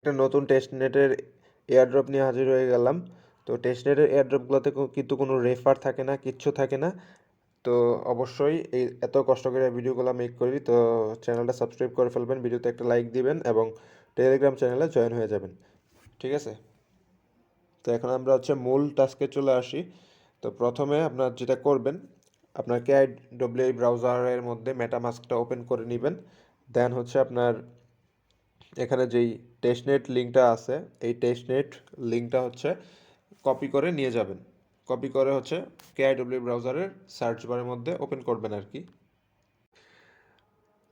একটা নতুন টেস্টনেটের এয়ারড্রপ নিয়ে হাজির হয়ে গেলাম। তো টেস্টনেটের এয়ারড্রপগুলোতে কিন্তু কোনো রেফার থাকে না, কিচ্ছু থাকে না। তো অবশ্যই এই এত কষ্ট করে ভিডিওগুলো মেক করি, তো চ্যানেলটা সাবস্ক্রাইব করে ফেলবেন, ভিডিওতে একটা লাইক দিবেন এবং টেলিগ্রাম চ্যানেলে জয়েন হয়ে যাবেন। ঠিক আছে? তো এখন আমরা মূল টাস্কে চলে আসি। তো প্রথমে আপনার যেটা করবেন, আপনার KIWA ব্রাউজারের মধ্যে মেটামাস্কটা ওপেন করে নেবেন। দেন আপনার এখানে যেই টেস্টনেট লিঙ্কটা আছে, এই টেস্টনেট লিঙ্কটা কপি করে নিয়ে যাবেন। কপি করে KIWA ব্রাউজারের সার্চ বারের মধ্যে ওপেন করবেন আর কি।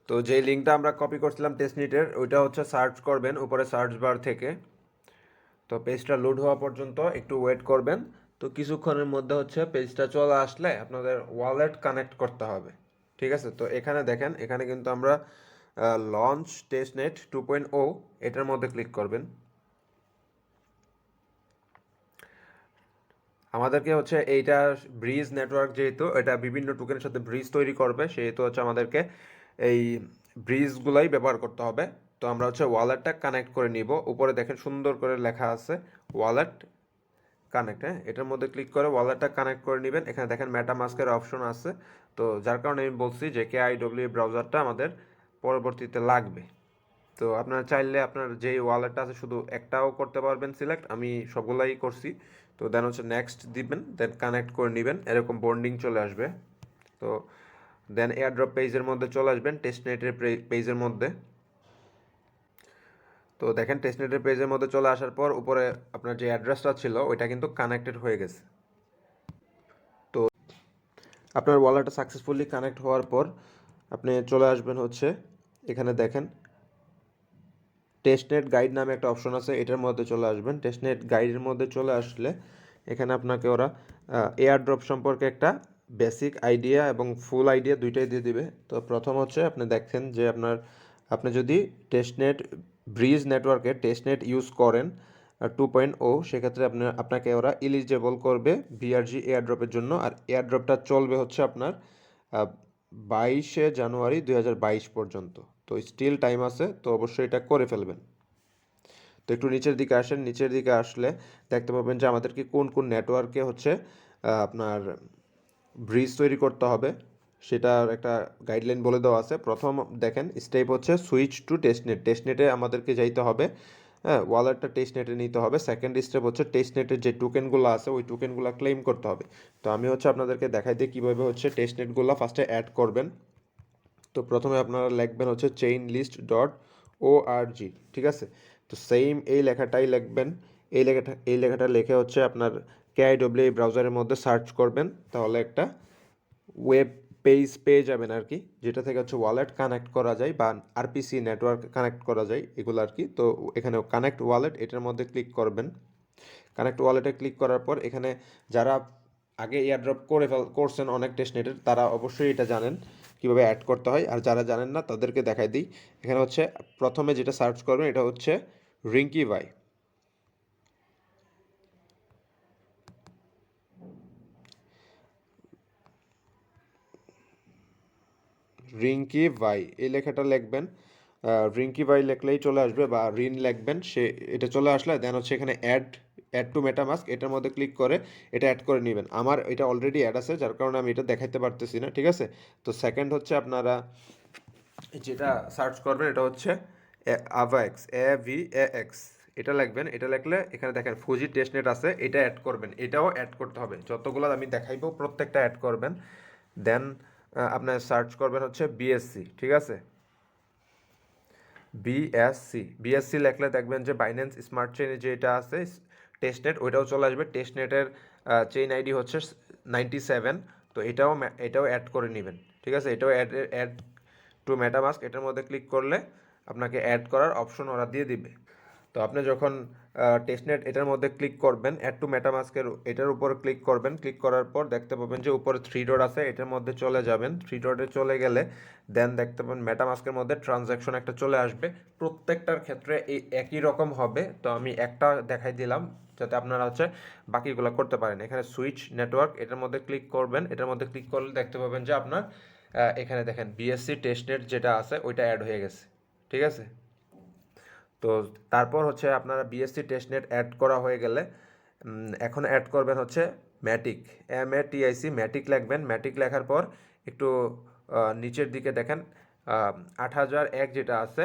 তো যেই লিঙ্কটা আমরা কপি করছিলাম টেস্টনেটের, ওইটা সার্চ করবেন উপরে সার্চ বার থেকে। তো পেজটা লোড হওয়া পর্যন্ত একটু ওয়েট করবেন। তো কিছুক্ষণের মধ্যে পেজটা চলে আসলে আপনাদের ওয়ালেট কানেক্ট করতে হবে। ঠিক আছে? তো এখানে দেখেন, এখানে কিন্তু আমরা লঞ্চ টেস্টনেট 2.0 এটার মধ্যে ক্লিক করবেন। আমাদেরকে এইটা ব্রিজ নেটওয়ার্ক, যেহেতু এটা বিভিন্ন টোকেনের সাথে ব্রিজ তৈরি করবে, সেহেতু আমাদেরকে এই ব্রিজগুলাই ব্যবহার করতে হবে। তো আমরা ওয়ালেটটা কানেক্ট করে নিব। উপরে দেখেন সুন্দর করে লেখা আছে ওয়ালেট কানেক্ট। হ্যাঁ, এটার মধ্যে ক্লিক করে ওয়ালেটটা কানেক্ট করে নেবেন। এখানে দেখেন মেটামাস্কের অপশন আছে। তো যার কারণে আমি বলছি যে KIWA ব্রাউজারটা আমাদের পরবর্তীতে লাগবে। তো আপনারা চাইলে আপনার যেই ওয়ালেটটা আছে শুধু একটাও করতে পারবেন সিলেক্ট, আমি সবগুলাই করছি। তো দেন নেক্সট দিবেন, দেন কানেক্ট করে নেবেন, এরকম বন্ডিং চলে আসবে। তো দেন এয়ারড্রপ পেজের মধ্যে চলে আসবেন, টেস্টনেটের পেজের মধ্যে। তো দেখেন টেস্টনেটের পেজের মধ্যে চলে আসার পর উপরে আপনার যে অ্যাড্রেসটা ছিল ওইটা কিন্তু কানেক্টেড হয়ে গেছে। তো আপনার ওয়ালেটটা সাকসেসফুলি কানেক্ট হওয়ার পর আপনি চলে আসবেন এখানে দেখেন টেস্টনেট গাইড নামে একটা অপশন আছে, এটার মধ্যে চলে আসবেন। টেস্টনেট গাইডের মধ্যে চলে আসলে এখানে আপনাকে ওরা এয়ারড্রপ সম্পর্কে একটা বেসিক আইডিয়া এবং ফুল আইডিয়া দুইটাই দিয়ে দিবে। তো প্রথম আপনি দেখেন যে আপনি যদি টেস্টনেট ব্রিজ নেটওয়ার্কে টেস্টনেট ইউজ করেন 2.0, সেক্ষেত্রে আপনাকে ওরা এলিজেবল করবে বিআরজি এয়ারড্রপের জন্য। আর এয়ারড্রপটা চলবে আপনার 22শে জানুয়ারি 2022 পর্যন্ত। তো স্টিল টাইম আছে, তো অবশ্যই এটা করে ফেলবেন। তো একটু নিচের দিকে আসেন, নিচের দিকে আসলে দেখতে পাবেন যে আমাদেরকে কোন কোন নেটওয়ার্কে আপনার ব্রিজ তৈরি করতে হবে, সেটার একটা গাইডলাইন বলে দেওয়া আছে। প্রথম দেখেন স্টেপ সুইচ টু টেস্টনেট। টেস্টনেটে আমাদেরকে যাইতে হবে। হ্যাঁ, ওয়ালেটটা টেস্টনেটে নিতে হবে। সেকেন্ড স্টেপ টেস্টনেটের যে টোকেনগুলো আছে ওই টোকেনগুলো ক্লেম করতে হবে। তো আমি আপনাদেরকে দেখাই দিই কীভাবে টেস্টনেটগুলো ফার্স্টে অ্যাড করবেন। তো প্রথমে আপনারা লিখবেন চেইন লিস্ট ডট ORG। ঠিক আছে? তো সেম এই লেখাটাই লিখবেন। এই লেখাটা লিখে আপনার KIWA ব্রাউজারের মধ্যে সার্চ করবেন, তাহলে একটা ওয়েব পেজ পেয়ে যাবেন আর কি, যেটা থেকে ওয়ালেট কানেক্ট করা যায় বা RPC নেটওয়ার্ক কানেক্ট করা যায়, এগুলো আর কি। তো এখানে কানেক্ট ওয়ালেট, এটার মধ্যে ক্লিক করবেন। কানেক্ট ওয়ালেটে ক্লিক করার পর এখানে যারা আগে এয়ারড্রপ করছেন অনেক টেস্টনেটের, তারা অবশ্যই এটা জানেন কিভাবে অ্যাড করতে হয়। আর যারা জানেন না তাদেরকে দেখাই দিই। এখানে প্রথমে যেটা সার্চ করবেন এটা রিঙ্কি ভাই। রিঙ্কি ভাই এই লেখাটা লিখবেন। রিঙ্কি ভাই লিখলেই চলে আসবে, বা রিন লিখবেন, সে এটা চলে আসলে দেন এখানে অ্যাড টু মেটামাস্ক, এটার মধ্যে ক্লিক করে এটা অ্যাড করে নেবেন। আমার এটা অলরেডি অ্যাড আছে, যার কারণে আমি এটা দেখাইতে পারতেছি না। ঠিক আছে? তো সেকেন্ড আপনারা যেটা সার্চ করবেন এটা AVAX, AVAX, এটা লিখবেন। এটা লিখলে এখানে দেখেন ফুজি টেস্টনেট আছে, এটা অ্যাড করবেন। এটাও অ্যাড করতে হবে, যতগুলো আমি দেখাইবো প্রত্যেকটা অ্যাড করবেন। দেন আপনার সার্চ করবেন BSC। ঠিক আছে? বিএসসি লিখলে দেখবেন যে বাইন্যান্স স্মার্ট চেইনে যেটা আছে টেস্টনেট, ওইটাও চলে আসবে। টেস্টনেটের চেইন আইডি 97। তো এটাও অ্যাড করে নেবেন। ঠিক আছে? এটাও অ্যাড টু মেটামাস্ক, এটার মধ্যে ক্লিক করলে আপনাকে অ্যাড করার অপশন ওরা দিয়ে দিবে। তো আপনি যখন টেস্টনেট এটার মধ্যে ক্লিক করবেন, অ্যাড টু মেটামাস্কের এটার উপর ক্লিক করবেন। ক্লিক করার পর দেখতে পাবেন যে উপরে 3 ডট আছে, এটার মধ্যে চলে যাবেন। 3 ডটে চলে গেলে দেন দেখতে পাবেন মেটামাস্কের মধ্যে ট্রানজ্যাকশন একটা চলে আসবে। প্রত্যেকটার ক্ষেত্রে এই একই রকম হবে। তো আমি একটা দেখাই দিলাম যাতে আপনারা বাকিগুলো করতে পারেন। এখানে সুইচ নেটওয়ার্ক, এটার মধ্যে ক্লিক করবেন। এটার মধ্যে ক্লিক করলে দেখতে পাবেন যে আপনার এখানে দেখেন BSC টেস্টনেট যেটা আছে ওইটা অ্যাড হয়ে গেছে। ঠিক আছে? তো তারপর হচ্ছে আপনারা বিএসসি টেস্টনেট অ্যাড করা হয়ে গেলে এখন অ্যাড করবেন হচ্ছে ম্যাটিক, MATIC ম্যাটিক লিখবেন। ম্যাটিক লেখার পর একটু নিচের দিকে দেখেন 8001 যেটা আছে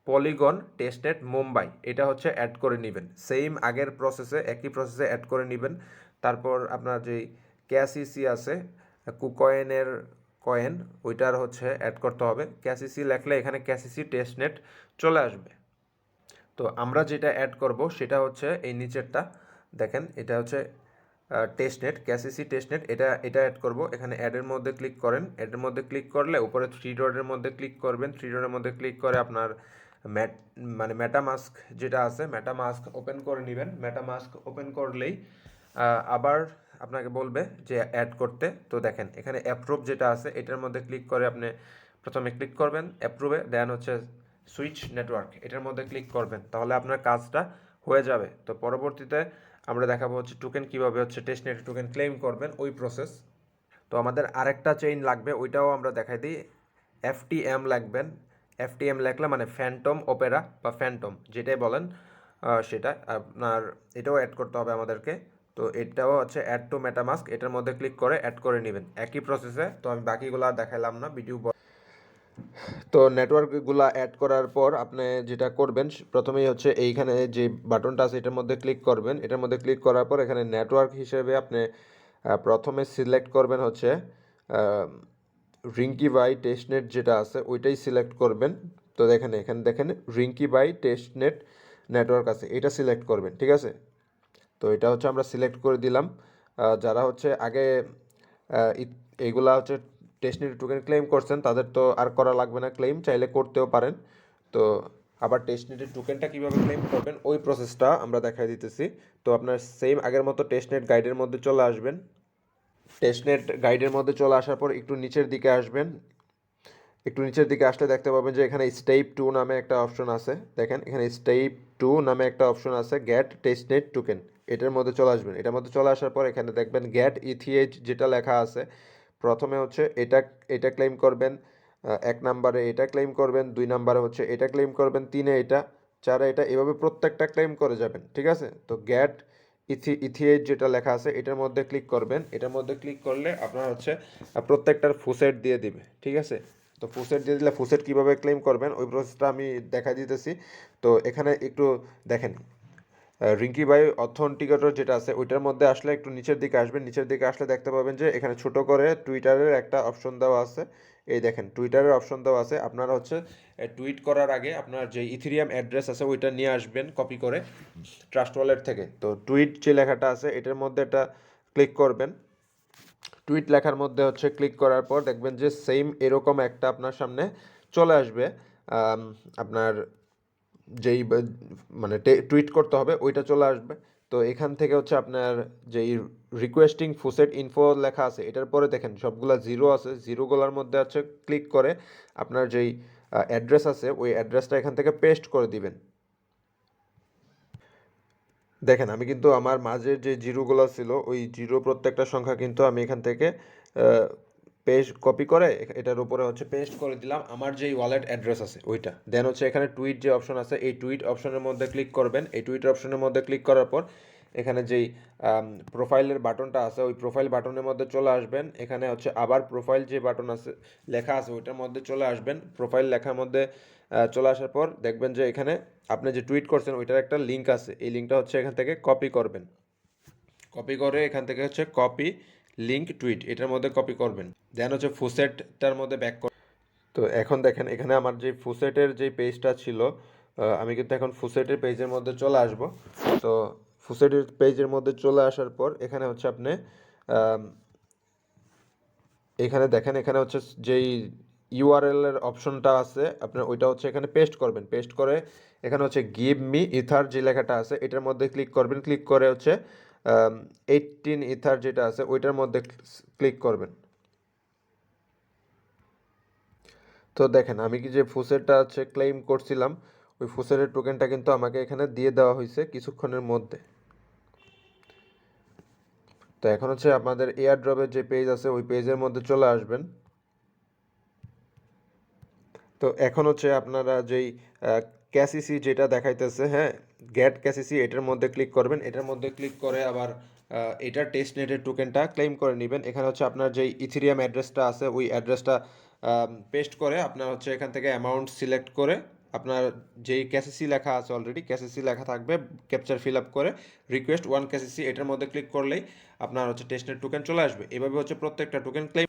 পলিগন টেস্টনেট মুম্বাই, এটা হচ্ছে অ্যাড করে নেবেন। সেম আগের প্রসেসে, একই প্রসেসে অ্যাড করে নেবেন। তারপর আপনার যেই ক্যাসিসি আছে কুকয়েনের কয়েন, ওইটার হচ্ছে অ্যাড করতে হবে। ক্যাসিসি লেখলে এখানে ক্যাসিসি টেস্টনেট চলে আসবে। তো আমরা যেটা অ্যাড করব সেটা হচ্ছে এই নিচেরটা দেখেন, এটা হচ্ছে টেস্টনেট, ক্যাসিসি টেস্টনেট, এটা অ্যাড করব। এখানে অ্যাডের মধ্যে ক্লিক করেন। অ্যাডের মধ্যে ক্লিক করলে উপরে থ্রি ডটের মধ্যে ক্লিক করবেন। থ্রি ডটের মধ্যে ক্লিক করে আপনার মেটামাস্ক যেটা আছে মেটামাস্ক ওপেন করে নেবেন। মেটামাস্ক ওপেন করলেই আবার আপনাকে বলবে যে অ্যাড করতে। তো দেখেন এখানে অ্যাপ্রুভ যেটা আছে এটার মধ্যে ক্লিক করে আপনি প্রথমে ক্লিক করবেন অ্যাপ্রুভে, দেন হচ্ছে সুইচ নেটওয়ার্ক এটার মধ্যে ক্লিক করবেন, তাহলে আপনার কাজটা হয়ে যাবে। তো পরবর্তীতে আমরা দেখাবো হচ্ছে টোকেন কীভাবে হচ্ছে টেস্টনেট টোকেন ক্লেম করবেন ওই প্রসেস। তো আমাদের আরেকটা চেইন লাগবে, ওইটাও আমরা দেখাই দিই। FTM লাগবেন। FTM লেখলে মানে ফ্যান্টম অপেরা বা ফ্যান্টম যেটাই বলেন সেটা আপনার এটাও অ্যাড করতে হবে আমাদেরকে। তো এটাও হচ্ছে অ্যাড টু মেটামাস্ক, এটার মধ্যে ক্লিক করে অ্যাড করে নেবেন একই প্রসেসে। তো আমি বাকিগুলো আর দেখাইলাম না ভিডিও। তো নেটওয়ার্কগুলো অ্যাড করার পর আপনি যেটা করবেন প্রথমেই হচ্ছে এইখানে যে বাটনটা আছে এটার মধ্যে ক্লিক করবেন। এটার মধ্যে ক্লিক করার পর এখানে নেটওয়ার্ক হিসেবে আপনি প্রথমে সিলেক্ট করবেন হচ্ছে রিঙ্কি বাই টেস্টনেট যেটা আছে ওইটাই সিলেক্ট করবেন। তো এখানে দেখেন রিঙ্কি বাই টেস্টনেট নেটওয়ার্ক আছে, এটা সিলেক্ট করবেন, ঠিক আছে। তো এটা হচ্ছে আমরা সিলেক্ট করে দিলাম। যারা হচ্ছে আগে এইগুলা হচ্ছে টেস্টনেট টোকেন ক্লেম করছেন তাদের তো আর করা লাগবে না ক্লেম, চাইলে করতেও পারেন। তো আবার টেস্টনেটের টোকেনটা কীভাবে ক্লেম করবেন ওই প্রসেসটা আমরা দেখাই দিতেছি। তো আপনার সেম আগের মতো টেস্টনেট গাইডের মধ্যে চলে আসবেন। টেস্টনেট গাইডের মধ্যে চলে আসার পর একটু নিচের দিকে আসবেন। একটু নিচের দিকে আসলে দেখতে পাবেন যে এখানে স্টেপ 2 নামে একটা অপশন আছে। দেখেন এখানে স্টেপ 2 নামে একটা অপশন আছে, গেট টেস্টনেট টোকেন, এটার মধ্যে চলে আসবেন। এটার মধ্যে চলে আসার পর এখানে দেখবেন গেট ETH যেটা লেখা আছে, প্রথমে হচ্ছে এটা ক্লেম করবেন, 1 নাম্বারে এটা ক্লেম করবেন, 2 নাম্বারে হচ্ছে এটা ক্লেম করবেন, 3-এ এটা, 4-এ এটা, এভাবে প্রত্যেকটা ক্লেম করে যাবেন, ঠিক আছে। তো গেট ETH যেটা লেখা আছে এটার মধ্যে ক্লিক করবেন। এটার মধ্যে ক্লিক করলে আপনার হচ্ছে প্রত্যেকটার ফুসেট দিয়ে দিবে, ঠিক আছে। তো ফুসেট দিয়ে দিলে ফুসেট কীভাবে ক্লেম করবেন ওই প্রসেসটা আমি দেখা দিতেছি। তো এখানে একটু দেখেন রিঙ্কি বাই অথেন্টিকেটর যেটা আছে ওইটার মধ্যে আসলে একটু নিচের দিকে আসবেন। নিচের দিকে আসলে দেখতে পাবেন যে এখানে ছোট করে টুইটারের একটা অপশন দেওয়া আছে। এই দেখেন টুইটারের অপশন দেওয়া আছে। আপনারা হচ্ছে টুইট করার আগে আপনার যে ইথেরিয়াম অ্যাড্রেস আছে ওইটা নিয়ে আসবেন কপি করে ট্রাস্ট ওয়ালেট থেকে। তো টুইট যে লেখাটা আছে এটার মধ্যে এটা ক্লিক করবেন। টুইট লেখার মধ্যে হচ্ছে ক্লিক করার পর দেখবেন যে সেম এরকম একটা আপনার সামনে চলে আসবে। আপনার যেই মানে টুইট করতে হবে ওইটা চলে আসবে। তো এখান থেকে হচ্ছে আপনার যেই রিকোয়েস্টিং ফুসেট ইনফো লেখা আছে এটার পরে দেখেন সবগুলা জিরো আছে, জিরোগুলোর মধ্যে হচ্ছে ক্লিক করে আপনার যেই অ্যাড্রেস আছে ওই অ্যাড্রেসটা এখান থেকে পেস্ট করে দিবেন। দেখেন আমি কিন্তু আমার মাঝের যে জিরোগুলো ছিল ওই জিরো প্রত্যেকটা সংখ্যা কিন্তু আমি এখান থেকে পেস্ট কপি করে এটার উপরে হচ্ছে পেস্ট করে দিলাম আমার যেই ওয়ালেট অ্যাড্রেস আছে ওইটা। দেন হচ্ছে এখানে টুইট যে অপশন আছে এই টুইট অপশনের মধ্যে ক্লিক করবেন। এই টুইট অপশনের মধ্যে ক্লিক করার পর এখানে যেই প্রোফাইলের বাটনটা আছে ওই প্রোফাইল বাটনের মধ্যে চলে আসবেন। এখানে হচ্ছে আবার প্রোফাইল যে বাটন আছে লেখা আছে ওইটার মধ্যে চলে আসবেন। প্রোফাইল লেখার মধ্যে চলে আসার পর দেখবেন যে এখানে আপনি যে টুইট করছেন ওইটার একটা লিঙ্ক আছে, এই লিঙ্কটা হচ্ছে এখান থেকে কপি করবেন। কপি করে এখান থেকে হচ্ছে কপি লিঙ্ক টুইট এটার মধ্যে কপি করবেন। দেন হচ্ছে ফুসেটটার মধ্যে ব্যাক কর। তো এখন দেখেন এখানে আমার যে ফুসেটের যে পেজটা ছিল আমি কিন্তু এখন ফুসেটের পেজের মধ্যে চলে আসব। তো ফুসেটের পেজের মধ্যে চলে আসার পর এখানে হচ্ছে আপনি এখানে দেখেন এখানে হচ্ছে যেই ইউআরএল এর অপশনটা আছে আপনার ওইটা হচ্ছে এখানে পেস্ট করবেন। পেস্ট করে এখানে হচ্ছে গিভ মি ইথার যে লেখাটা আছে এটার মধ্যে ক্লিক করবেন। ক্লিক করে হচ্ছে 18 ইথার যেটা আছে ওইটার মধ্যে ক্লিক করবেন। তো দেখেন আমি কি যে ফুসেটটা হচ্ছে ক্লেম করছিলাম ওই ফুসেটের টোকেনটা কিন্তু আমাকে এখানে দিয়ে দেওয়া হয়েছে কিছুক্ষণের মধ্যে। তো এখন হচ্ছে আপনাদের এয়ারড্রপের যে পেজ আছে ওই পেজের মধ্যে চলে আসবেন। তো এখন হচ্ছে আপনারা যেই ক্যাসিসি যেটা দেখাইতেছে, হ্যাঁ, গেট ক্যাসিসি, এটার মধ্যে ক্লিক করবেন। এটার মধ্যে ক্লিক করে আবার এটার টেস্টনেটের টোকেনটা ক্লেম করে নেবেন। এখানে হচ্ছে আপনার যেই ইথেরিয়াম অ্যাড্রেসটা আছে ওই অ্যাড্রেসটা পেস্ট করে আপনার হচ্ছে এখান থেকে অ্যামাউন্ট সিলেক্ট করে আপনার যেই ক্যাসিসি লেখা আছে, অলরেডি ক্যাসিসি লেখা থাকবে, ক্যাপচার ফিল আপ করে রিকোয়েস্ট ওয়ান ক্যাসিসি এটার মধ্যে ক্লিক করলেই আপনার হচ্ছে টেস্টনেট টোকেন চলে আসবে। এভাবে হচ্ছে প্রত্যেকটা টোকেন ক্লেম।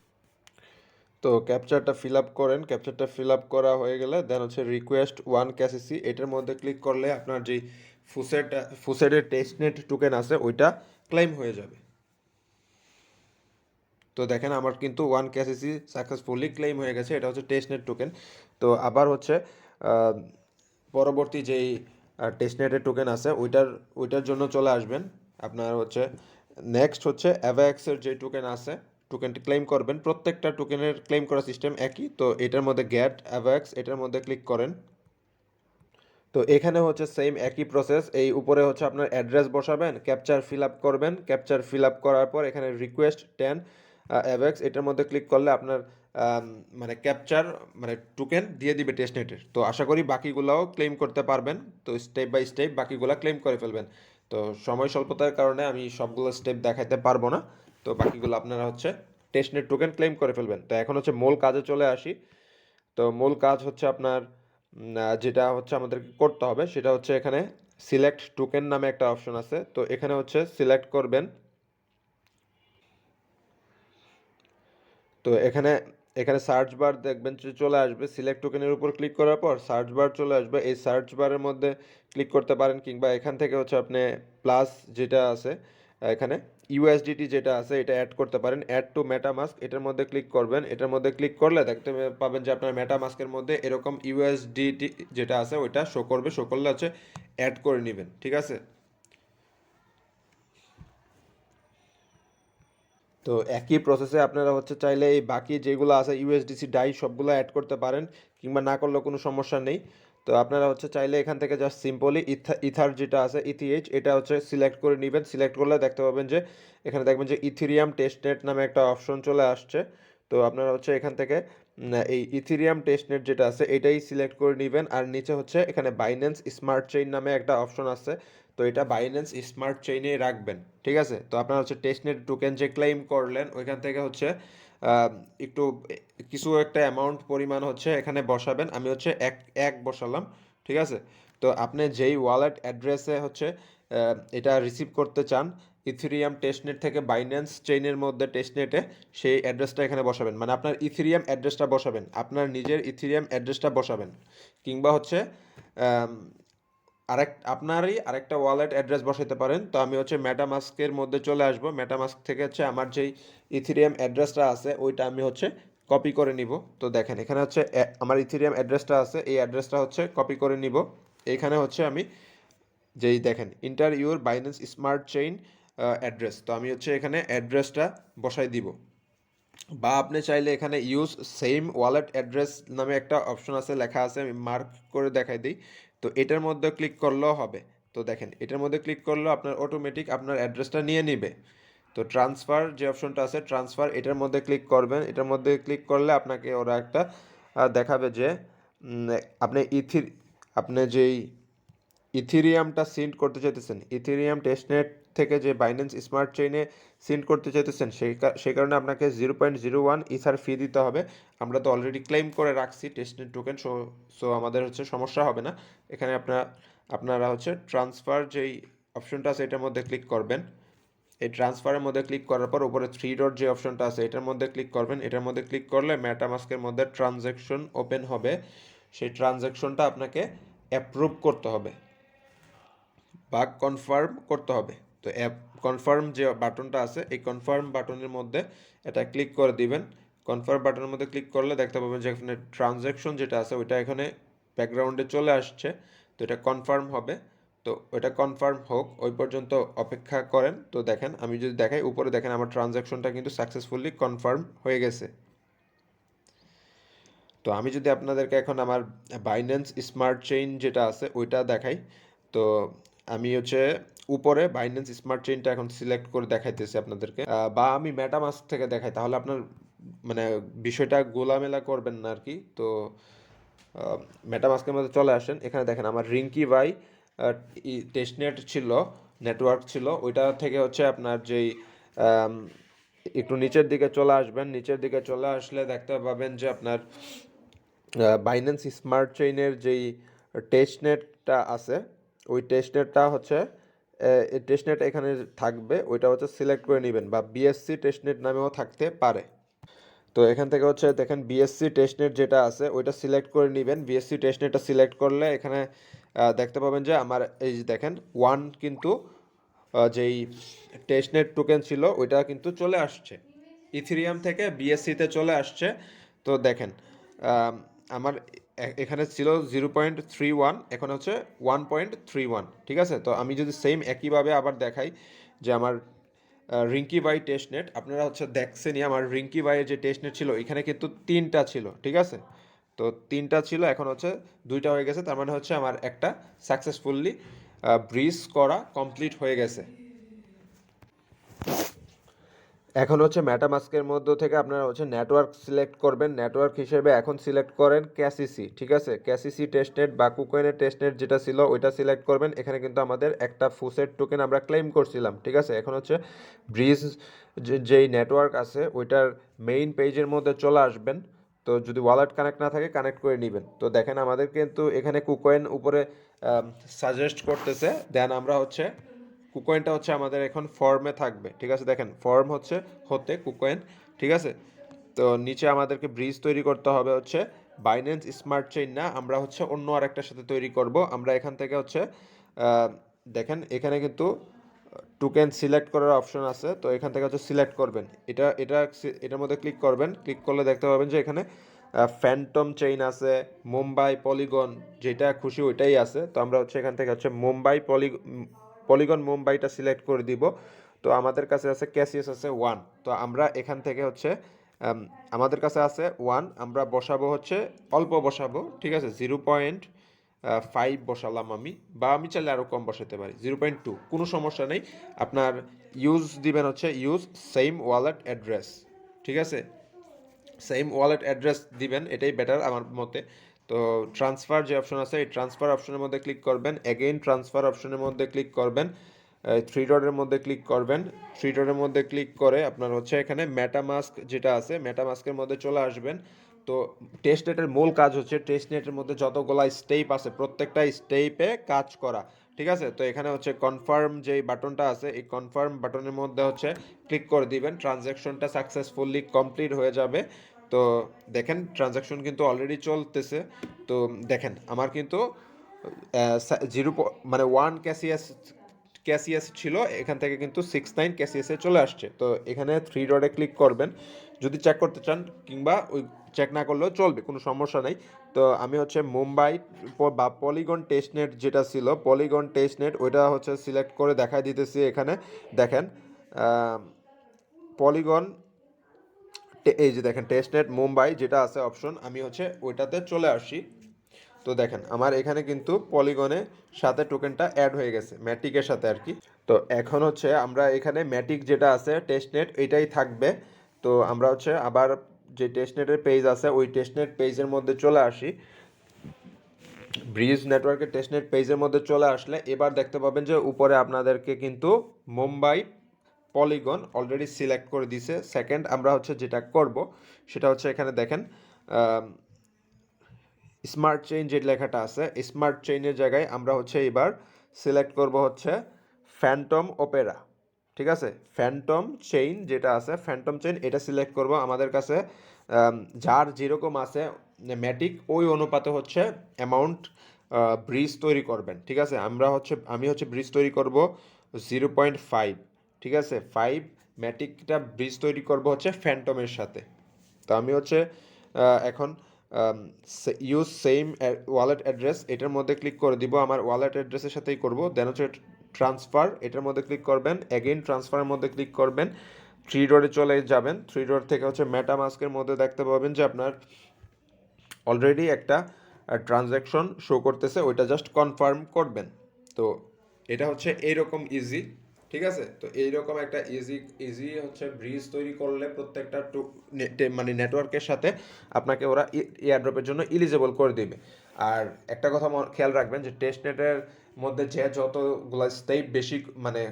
তো ক্যাপচারটা ফিল আপ করেন, ক্যাপচারটা ফিল আপ করা হয়ে গেলে দেন হচ্ছে রিকোয়েস্ট ওয়ান ক্যাসিসি এটার মধ্যে ক্লিক করলে আপনার যেই ফুসেটের টেস্টনেট টোকেন আছে ওইটা ক্লেম হয়ে যাবে। তো দেখেন আমার কিন্তু ওয়ান ক্যাসিসি সাকসেসফুলি ক্লেম হয়ে গেছে, এটা হচ্ছে টেস্টনেট টোকেন। তো আবার হচ্ছে আহ, পরবর্তী যেই টেস্টনেটের টোকেন আছে ওইটার জন্য চলে আসবেন। আপনার হচ্ছে নেক্সট হচ্ছে অ্যাভাক্সের যে টোকেন আছে টোকেনটি ক্লেম করবেন। প্রত্যেকটা টোকেনের ক্লেম করার সিস্টেম একই। তো এটার মধ্যে গেট অ্যাভাক্স এটার মধ্যে ক্লিক করেন। তো এখানে হচ্ছে সেম একই প্রসেস, এই উপরে হচ্ছে আপনার অ্যাড্রেস বসাবেন, ক্যাপচার ফিল আপ করবেন, ক্যাপচার ফিল আপ করার পর এখানে রিকোয়েস্ট 10 অ্যাভেক্স এটার মধ্যে ক্লিক করলে আপনার মানে ক্যাপচার মানে টোকেন দিয়ে দিবে টেস্টনেটের। তো আশা করি বাকিগুলোও ক্লেম করতে পারবেন। তো স্টেপ বাই স্টেপ বাকিগুলো ক্লেম করে ফেলবেন। তো সময় স্বল্পতার কারণে আমি সবগুলো স্টেপ দেখাতে পারবো না। তো বাকিগুলো আপনারা হচ্ছে টেস্টনেট টোকেন ক্লেম করে ফেলবেন। তো এখন হচ্ছে মূল কাজে চলে আসি। তো মূল কাজ হচ্ছে আপনার যেটা হচ্ছে আমাদেরকে করতে হবে সেটা হচ্ছে এখানে সিলেক্ট টোকেন নামে একটা অপশন আছে। তো এখানে হচ্ছে সিলেক্ট করবেন। তো এখানে এখানে সার্চ বার দেখবেন যে চলে আসবে, সিলেক্ট টোকেনের উপর ক্লিক করার পর সার্চ বার চলে আসবে। এই সার্চ বারের মধ্যে ক্লিক করতে পারেন কিংবা এখান থেকে হচ্ছে আপনি প্লাস যেটা আছে এখানে ইউএসডিটি যেটা আছে এটা অ্যাড করতে পারেন, অ্যাড টু মেটামাস্ক এটার মধ্যে ক্লিক করবেন। এটার মধ্যে ক্লিক করলে দেখতে পাবেন যে আপনার মেটামাস্কের মধ্যে এরকম ইউএসডিটি যেটা আছে ওইটা শো করবে, শো করলে হচ্ছে অ্যাড করে নেবেন, ঠিক আছে। তো একই প্রসেসে আপনারা হচ্ছে চাইলে এই বাকি যেগুলো আছে ইউএসডিসি ডাই সবগুলো অ্যাড করতে পারেন কিংবা না করলেও কোনো সমস্যা নেই। তো আপনারা হচ্ছে চাইলে এখান থেকে জাস্ট সিম্পলি ইথার যেটা আছে ইথিএইচ এটা হচ্ছে সিলেক্ট করে নেবেন। সিলেক্ট করলে দেখতে পাবেন যে এখানে দেখবেন যে ইথিরিয়াম টেস্টনেট নামে একটা অপশন চলে আসছে। তো আপনারা হচ্ছে এখান থেকে এই ইথিরিয়াম টেস্টনেট যেটা আছে এটাই সিলেক্ট করে নেবেন। আর নিচে হচ্ছে এখানে বাইন্যান্স স্মার্ট চেইন নামে একটা অপশন আছে। তো এটা বাইন্যান্স স্মার্ট চেইনে রাখবেন, ঠিক আছে। তো আপনার হচ্ছে টেস্টনেট টোকেন যে ক্লেম করলেন ওইখান থেকে হচ্ছে আহ, একটু কিছু একটা অ্যামাউন্ট পরিমাণ হচ্ছে এখানে বসাবেন। আমি হচ্ছে এক এক বসালাম, ঠিক আছে। তো আপনি যেই ওয়ালেট অ্যাড্রেসে হচ্ছে এটা রিসিভ করতে চান ইথিরিয়াম টেস্টনেট থেকে বাইন্যান্স চেইনের মধ্যে টেস্টনেটে, সেই অ্যাড্রেসটা এখানে বসাবেন। মানে আপনার ইথিরিয়াম অ্যাড্রেসটা বসাবেন, আপনার নিজের ইথিরিয়াম অ্যাড্রেসটা বসাবেন। কিংবা হচ্ছে আম, আপনারই আরেকটা ওয়ালেট অ্যাড্রেস বসাতে পারেন। তো আমি হচ্ছে মেটামাস্কের মধ্যে চলে আসব, মেটামাস্ক থেকে হচ্ছে আমার যেই ইথিরিয়াম অ্যাড্রেসটা আছে ওইটা আমি হচ্ছে কপি করে নিব। তো দেখেন এখানে হচ্ছে আমার ইথিরিয়াম অ্যাড্রেসটা আছে, এই অ্যাড্রেসটা হচ্ছে কপি করে নিব। এইখানে হচ্ছে আমি যেই দেখেন inter your Binance smart chain address, তো আমি হচ্ছে এখানে অ্যাড্রেসটা বসাই দিব। বা আপনি চাইলে এখানে ইউজ সেম ওয়ালেট অ্যাড্রেস নামে একটা অপশন আছে, লেখা আছে, আমি মার্ক করে দেখাই দিই। তো এটার মধ্যে ক্লিক করলেও হবে। তো দেখেন এটার মধ্যে ক্লিক করলেও আপনার অটোমেটিক আপনার অ্যাড্রেসটা নিয়ে নিবে। তো ট্রান্সফার যে অপশনটা আছে ট্রান্সফার এটার মধ্যে ক্লিক করবেন। এটার মধ্যে ক্লিক করলে আপনাকে ওরা একটা দেখাবে যে উম, আপনি আপনি যেই ইথিরিয়ামটা সিন্ড করতে চাইতেছেন, ইথিরিয়াম টেস্টনেট থেকে যে বাইন্যান্স স্মার্ট চেইনে সিন্ড করতে চাইতেছেন, সেই কারণে আপনাকে 0.01 ইথার ফি দিতে হবে। আমরা তো অলরেডি ক্লেম করে রাখছি টেস্টনেট টোকেন, সো আমাদের হচ্ছে সমস্যা হবে না। এখানে আপনারা হচ্ছে ট্রান্সফার যেই অপশনটা আছে এটার মধ্যে ক্লিক করবেন। এই ট্রান্সফারের মধ্যে ক্লিক করার পর উপরে থ্রি ডট যে অপশনটা আছে এটার মধ্যে ক্লিক করবেন। এটার মধ্যে ক্লিক করলে মেটামাস্কের মধ্যে ট্রানজ্যাকশন ওপেন হবে। সেই ট্রানজ্যাকশনটা আপনাকে অ্যাপ্রুভ করতে হবে বা কনফার্ম করতে হবে। তো অ্যাপ কনফার্ম যে বাটনটা আছে এই কনফার্ম বাটনের মধ্যে এটা ক্লিক করে দিবেন। কনফার্ম বাটনের মধ্যে ক্লিক করলে দেখতে পাবেন যে এখানে ট্রানজ্যাকশন যেটা আছে ওইটা এখানে ব্যাকগ্রাউন্ডে চলে আসছে। তো এটা কনফার্ম হবে। তো ওইটা কনফার্ম হোক ওই পর্যন্ত অপেক্ষা করেন। তো দেখেন আমি যদি দেখাই উপরে দেখেন আমার ট্রানজ্যাকশনটা কিন্তু সাকসেসফুলি কনফার্ম হয়ে গেছে। তো আমি যদি আপনাদেরকে এখন আমার বাইন্যান্স স্মার্ট চেইন যেটা আছে ওইটা দেখাই। তো আমি হচ্ছে উপরে বাইন্যান্স স্মার্ট চেইনটা এখন সিলেক্ট করে দেখাইতেছি আপনাদেরকে। বা আমি মেটামাস্ক থেকে দেখাই তাহলে আপনার মানে বিষয়টা গোলামেলা করবেন না আর কি। তো মেটামাস্কের মধ্যে চলে আসেন, এখানে দেখেন আমার রিঙ্কি বাই টেস্টনেট ছিল, নেটওয়ার্ক ছিল, ওইটা থেকে হচ্ছে আপনার যেই আম, একটু নিচের দিকে চলে আসবেন, নিচের দিকে চলে আসলে দেখতে পাবেন যে আপনার বাইন্যান্স স্মার্ট চেইনের যেই টেস্টনেটটা আছে, ওই টেস্টনেটটা হচ্ছে এই টেস্টনেট এখানে থাকবে, ওইটা হচ্ছে সিলেক্ট করে নেবেন, বা বিএসসি টেস্টনেট নামেও থাকতে পারে। তো এখান থেকে হচ্ছে দেখেন বিএসসি টেস্টনেট যেটা আছে ওইটা সিলেক্ট করে নেবেন। বিএসসি টেস্টনেটটা সিলেক্ট করলে এখানে দেখতে পাবেন যে আমার এই যে দেখেন ওয়ান কিন্তু যেই টেস্টনেট টোকেন ছিল ওইটা কিন্তু চলে আসছে, ইথিরিয়াম থেকে বিএসসিতে চলে আসছে। তো দেখেন আম, আমার এখানে ছিল 0.31, এখন হচ্ছে 1.31, ঠিক আছে। তো আমি যদি সেম একইভাবে আবার দেখাই যে আমার রিঙ্কি বাই টেস্টনেট, আপনারা হচ্ছে দেখছেনই আমার রিঙ্কি বাইয়ের যে টেস্টনেট ছিল এখানে কিন্তু তিনটা ছিল, ঠিক আছে। তো তিনটা ছিল, এখন হচ্ছে দুইটা হয়ে গেছে, তার মানে হচ্ছে আমার একটা সাকসেসফুলি ব্রিজ করা কমপ্লিট হয়ে গেছে। এখন হচ্ছে মেটামাস্কের মধ্য থেকে আপনারা হচ্ছে নেটওয়ার্ক সিলেক্ট করবেন। নেটওয়ার্ক হিসেবে এখন সিলেক্ট করেন ক্যাসিসি, ঠিক আছে। ক্যাসিসি টেস্টনেট বা কুকয়েনের টেস্টনেট যেটা ছিল ওইটা সিলেক্ট করবেন। এখানে কিন্তু আমাদের একটা ফুসেট টোকেন আমরা ক্লেম করছিলাম, ঠিক আছে। এখন হচ্ছে ব্রিজ যেই নেটওয়ার্ক আছে ওইটার মেইন পেজের মধ্যে চলে আসবেন। তো যদি ওয়ালেট কানেক্ট না থাকে কানেক্ট করে নেবেন। তো দেখেন আমাদের কিন্তু এখানে কুকয়েন উপরে সাজেস্ট করতেছে, দেন আমরা হচ্ছে কুকয়েনটা হচ্ছে আমাদের এখন ফর্মে থাকবে, ঠিক আছে। দেখেন ফর্ম হচ্ছে হতে কুকয়েন, ঠিক আছে। তো নিচে আমাদেরকে ব্রিজ তৈরি করতে হবে হচ্ছে বাইন্যান্স স্মার্ট চেইন না, আমরা হচ্ছে অন্য আরেকটার সাথে তৈরি করব। আমরা এখান থেকে হচ্ছে আহ, দেখেন এখানে কিন্তু টোকেন সিলেক্ট করার অপশন আছে, তো এখান থেকে হচ্ছে সিলেক্ট করবেন, এটার মধ্যে ক্লিক করবেন। ক্লিক করলে দেখতে পাবেন যে এখানে ফ্যান্টম চেইন আছে, মুম্বাই পলিগন, যেটা খুশি ওইটাই আছে। তো আমরা হচ্ছে এখান থেকে হচ্ছে পলিগন মুম্বাইটা সিলেক্ট করে দিব। তো আমাদের কাছে আছে ক্যাসিয়াস আছে 1, তো আমরা এখান থেকে হচ্ছে আম, আমাদের কাছে আছে 1, আমরা বসাবো হচ্ছে অল্প বসাবো, ঠিক আছে। 0.5 বসালাম আমি, বা আমি চাইলে আরও কম বসাতে পারি, 0.2, কোনো সমস্যা নেই। আপনার ইউজ দিবেন হচ্ছে ইউজ সেম ওয়ালেট অ্যাড্রেস, ঠিক আছে। সেম ওয়ালেট অ্যাড্রেস দিবেন, এটাই বেটার আমার মতে। তো ট্রান্সফার যে অপশন আছে এই ট্রান্সফার অপশনের মধ্যে ক্লিক করবেন, এগেইন ট্রান্সফার অপশনের মধ্যে ক্লিক করবেন, থ্রি ডটের মধ্যে ক্লিক করবেন। থ্রি ডটের মধ্যে ক্লিক করে আপনার হচ্ছে এখানে মেটামাস্ক যেটা আছে মেটামাস্কের মধ্যে চলে আসবেন। তো টেস্টনেটের মূল কাজ হচ্ছে টেস্টনেটের মধ্যে যতগুলা স্টেপ আছে প্রত্যেকটা স্টেপে কাজ করা, ঠিক আছে। তো এখানে হচ্ছে কনফার্ম যেই বাটনটা আছে এই কনফার্ম বাটনের মধ্যে হচ্ছে ক্লিক করে দিবেন, ট্রানজ্যাকশনটা সাকসেসফুলি কমপ্লিট হয়ে যাবে। তো দেখেন ট্রানজ্যাকশন কিন্তু অলরেডি চলতেছে। তো দেখেন আমার কিন্তু জিরো মানে 1 ক্যাসিয়াস ছিল, এখান থেকে কিন্তু 69 ক্যাসিয়াসে চলে আসছে। তো এখানে থ্রি ডটে ক্লিক করবেন যদি চেক করতে চান, কিংবা ওই চেক না করলেও চলবে, কোনো সমস্যা নাই। তো আমি হচ্ছে মুম্বাই বা পলিগন টেস্টনেট যেটা ছিল পলিগন টেস্টনেট ওইটা হচ্ছে সিলেক্ট করে দেখাই দিতেছি। এখানে দেখেন পলিগন, এই যে দেখেন টেস্টনেট মুম্বাই যেটা আছে অপশন, আমি হচ্ছে ওইটাতে চলে আসি। তো দেখেন আমার এখানে কিন্তু পলিগনের সাথে টোকেনটা অ্যাড হয়ে গেছে ম্যাটিকের সাথে আর কি। তো এখন হচ্ছে আমরা এখানে ম্যাটিক যেটা আছে টেস্টনেট এটাই থাকবে। তো আমরা হচ্ছে আবার যে টেস্টনেটের পেজ আছে ওই টেস্টনেট পেজের মধ্যে চলে আসি। ব্রিজ নেটওয়ার্কের টেস্টনেট পেজের মধ্যে চলে আসলে এবার দেখতে পাবেন যে উপরে আপনাদেরকে কিন্তু মুম্বাই পলিগন অলরেডি সিলেক্ট করে দিছে। সেকেন্ড আমরা হচ্ছে যেটা করব সেটা হচ্ছে এখানে দেখেন স্মার্ট চেইন যে লেখাটা আছে স্মার্ট চেইনের জায়গায় আমরা হচ্ছে এবার সিলেক্ট করব হচ্ছে ফ্যান্টম ওপেরা, ঠিক আছে। ফ্যান্টম চেইন যেটা আছে ফ্যান্টম চেইন এটা সিলেক্ট করব। আমাদের কাছে যার যেরকম আছে ম্যাটিক ওই অনুপাতে হচ্ছে অ্যামাউন্ট ব্রিজ তৈরি করবেন, ঠিক আছে। আমি হচ্ছে ব্রিজ তৈরি করব 0.5, ঠিক আছে। 5 ম্যাটিকটা ব্রিজ তৈরি করব হচ্ছে ফ্যান্টমের সাথে। তো আমি হচ্ছে এখন ইউজ সেম ওয়ালেট অ্যাড্রেস এটার মধ্যে ক্লিক করে দিব, আমার ওয়ালেট অ্যাড্রেসের সাথেই করব। দেন হচ্ছে ট্রান্সফার এটার মধ্যে ক্লিক করবেন, এগেইন ট্রান্সফারের মধ্যে ক্লিক করবেন, থ্রি ডটে চলে যাবেন। থ্রি ডট থেকে হচ্ছে মেটামাস্কের মধ্যে দেখতে পাবেন যে আপনার অলরেডি একটা ট্রানজ্যাকশন শো করতেছে, ওইটা জাস্ট কনফার্ম করবেন। তো এটা হচ্ছে এইরকম ইজি, ঠিক আছে? তো এইরকম একটা ইজি হচ্ছে ব্রিজ তৈরি করলে প্রত্যেকটা মানে নেটওয়ার্কের সাথে আপনাকে ওরা এয়ারড্রপের জন্য এলিজেবল করে দিবে। আর একটা কথা খেয়াল রাখবেন যে টেস্টনেটের মধ্যে যে যতগুলো স্টেপ বেশি মানে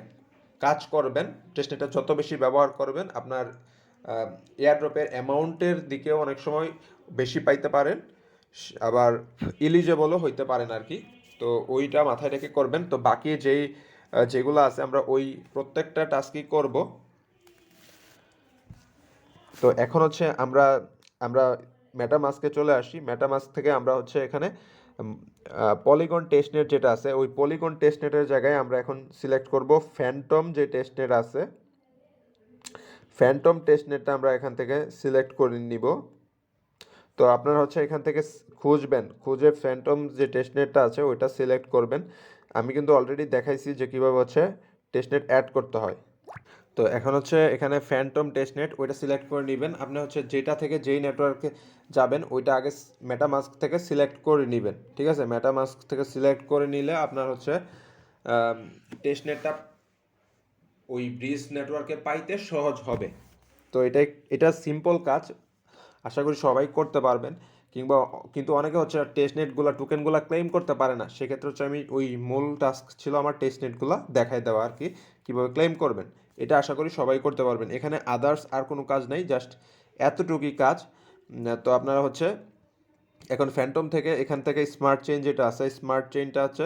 কাজ করবেন, টেস্টনেটটা যত বেশি ব্যবহার করবেন আপনার এয়ারড্রপের অ্যামাউন্টের দিকেও অনেক সময় বেশি পাইতে পারেন, আবার এলিজেবলও হইতে পারেন আর কি। তো ওইটা মাথায় রেখে করবেন। তো বাকি যেগুলো আছে আমরা ওই প্রত্যেকটা টাস্কই করব। তো এখন হচ্ছে আমরা আমরা মেটামাস্কে চলে আসি। মেটামাস্ক থেকে আমরা হচ্ছে এখানে পলিগন টেস্টনেট যেটা আছে ওই পলিগন টেস্টনেটের জায়গায় আমরা এখন সিলেক্ট করব ফ্যান্টম যে টেস্টনেট আছে, ফ্যান্টম টেস্টনেটটা আমরা এখান থেকে সিলেক্ট করে নিব। তো আপনারা হচ্ছে এখান থেকে খুঁজে ফ্যান্টম যে টেস্টনেটটা আছে ওইটা সিলেক্ট করবেন। আমি কিন্তু অলরেডি দেখাইছি যে কীভাবে হচ্ছে টেস্টনেট অ্যাড করতে হয়। তো এখন হচ্ছে এখানে ফ্যান্টম টেস্টনেট ওইটা সিলেক্ট করে নেবেন। আপনি হচ্ছে যেটা থেকে যেই নেটওয়ার্কে যাবেন ওইটা আগে মেটামাস্ক থেকে সিলেক্ট করে নেবেন, ঠিক আছে? মেটামাস্ক থেকে সিলেক্ট করে নিলে আপনার হচ্ছে টেস্টনেটটা ওই ব্রিজ নেটওয়ার্কে পাইতে সহজ হবে। তো এটা সিম্পল কাজ, আশা করি সবাই করতে পারবেন। কিন্তু অনেকে হচ্ছে টেস্টনেটগুলো টোকেনগুলো ক্লেম করতে পারে না, সেক্ষেত্রে হচ্ছে আমি ওই মূল টাস্ক ছিল আমার টেস্টনেটগুলো দেখাই দেওয়া আর কি, কীভাবে ক্লেম করবেন। এটা আশা করি সবাই করতে পারবেন। এখানে আদার্স আর কোনো কাজ নেই, জাস্ট এতটুকুই কাজ। তো আপনারা হচ্ছে এখন ফ্যান্টম থেকে এখান থেকে স্মার্ট চেইন যেটা আছে স্মার্ট চেইনটা হচ্ছে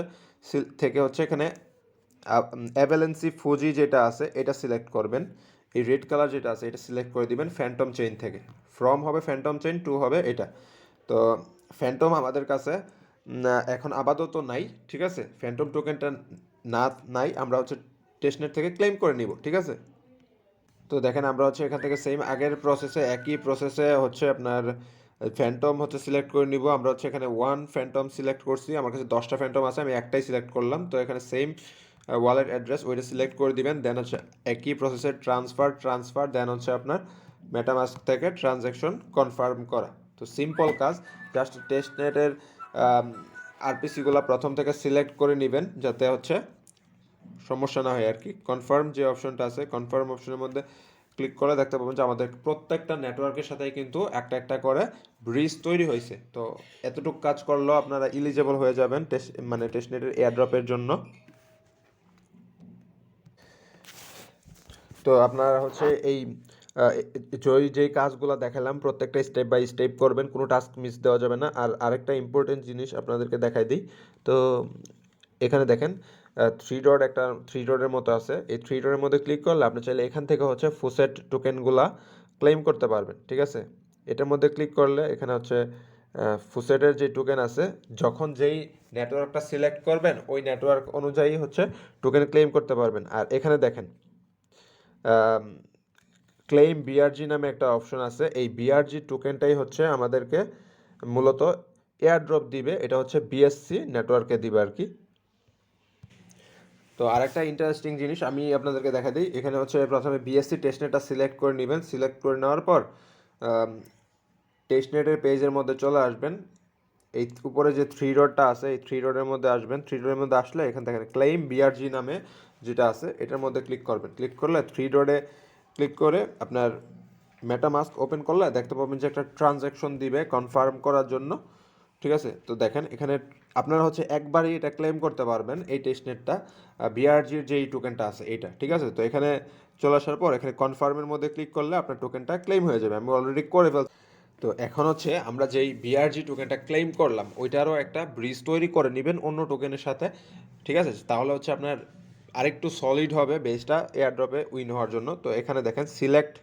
থেকে হচ্ছে এখানে অ্যাভেলেন্সি ফুজি যেটা আছে এটা সিলেক্ট করবেন। এই রেড কালার যেটা আছে এটা সিলেক্ট করে দিবেন ফ্যান্টম চেইন থেকে। ফ্রম হবে ফ্যান্টম চেইন, টু হবে এটা। তো ফ্যান্টম আমাদের কাছে এখন আপাতত নাই, ঠিক আছে? ফ্যান্টম টোকেনটা নাই, আমরা হচ্ছে টেস্টনেট থেকে ক্লেম করে নিব, ঠিক আছে? তো দেখেন আমরা হচ্ছে এখান থেকে সেম আগের প্রসেসে একই প্রসেসে হচ্ছে আপনার ফ্যান্টম হচ্ছে সিলেক্ট করে নিব। আমরা হচ্ছে এখানে ওয়ান ফ্যান্টম সিলেক্ট করছি, আমার কাছে 10টা ফ্যান্টম আছে, আমি একটাই সিলেক্ট করলাম। তো এখানে সেম ওয়ালেট অ্যাড্রেস ওইটা সিলেক্ট করে দিবেন, দেন হচ্ছে একই প্রসেসে ট্রান্সফার দেন হচ্ছে আপনার মেটামাস্ক থেকে ট্রানজ্যাকশন কনফার্ম করা। তো সিম্পল কাজ, জাস্ট টেস্টনেটের আরপিসিগুলো প্রথম থেকে সিলেক্ট করে নেবেন যাতে হচ্ছে সমস্যা না হয় আর কি। কনফার্ম যে অপশনটা আছে কনফার্ম অপশনের মধ্যে ক্লিক করে দেখতে পাবেন যে আমাদের প্রত্যেকটা নেটওয়ার্কের সাথেই কিন্তু একটা একটা করে ব্রিজ তৈরি হয়েছে। তো এতটুকু কাজ করলেও আপনারা এলিজেবল হয়ে যাবেন টেস্টনেটের এয়ারড্রপের জন্য। তো আপনারা হচ্ছে এই যেই কাজগুলো দেখালাম প্রত্যেকটা স্টেপ বাই স্টেপ করবেন, কোনো টাস্ক মিস দেওয়া যাবে না। আর আরেকটা ইম্পর্টেন্ট জিনিস আপনাদেরকে দেখাই দিই। তো এখানে দেখেন থ্রি ডটের মতো আছে, এই থ্রি ডটের মধ্যে ক্লিক করলে আপনি চাইলে এখান থেকে হচ্ছে ফুসেট টোকেনগুলা ক্লেম করতে পারবেন, ঠিক আছে? এটার মধ্যে ক্লিক করলে এখানে হচ্ছে ফুসেটের যে টোকেন আছে যখন যেই নেটওয়ার্কটা সিলেক্ট করবেন ওই নেটওয়ার্ক অনুযায়ী হচ্ছে টোকেন ক্লেম করতে পারবেন। আর এখানে দেখেন ক্লেম বিআরজি নামে একটা অপশন আছে, এই বিআরজি টোকেনটাই হচ্ছে আমাদেরকে মূলত এয়ারড্রপ দিবে, এটা হচ্ছে বিএসসি নেটওয়ার্কে দিবে আর কি। তো আরেকটা ইন্টারেস্টিং জিনিস আমি আপনাদেরকে দেখা দিই, এখানে হচ্ছে প্রথমে বিএসসি টেস্টনেটটা সিলেক্ট করে নেবেন। সিলেক্ট করে নেওয়ার পর টেস্টনেটের পেজের মধ্যে চলে আসবেন। এই উপরে যে থ্রি ডটটা আছে এই থ্রি ডটের মধ্যে আসবেন। থ্রি ডটের মধ্যে আসলে এখান থেকে ক্লেম বিআরজি নামে যেটা আছে এটার মধ্যে ক্লিক করবেন। ক্লিক করলে থ্রি ডটে ক্লিক করে আপনার মেটামাস্ক ওপেন করলে দেখতে পাবেন যে একটা ট্রানজ্যাকশন দিবে কনফার্ম করার জন্য, ঠিক আছে? তো দেখেন এখানে আপনারা হচ্ছে একবারই এটা ক্লেম করতে পারবেন এই টেস্টনেটটা, বিআরজির যেই টোকেনটা আছে এইটা, ঠিক আছে? তো এখানে চলে আসার পর এখানে কনফার্মের মধ্যে ক্লিক করলে আপনার টোকেনটা ক্লেম হয়ে যাবে। আমি অলরেডি করে ফেলছি। তো এখন হচ্ছে আমরা যেই বিআরজি টোকেনটা ক্লেম করলাম ওইটারও একটা ব্রিজ তৈরি করে নেবেন অন্য টোকেনের সাথে, ঠিক আছে? তাহলে হচ্ছে আপনার আরেকটু সলিড হবে বেসটা এয়ারড্রপে উইন হওয়ার জন্য। তো এখানে দেখেন সিলেক্ট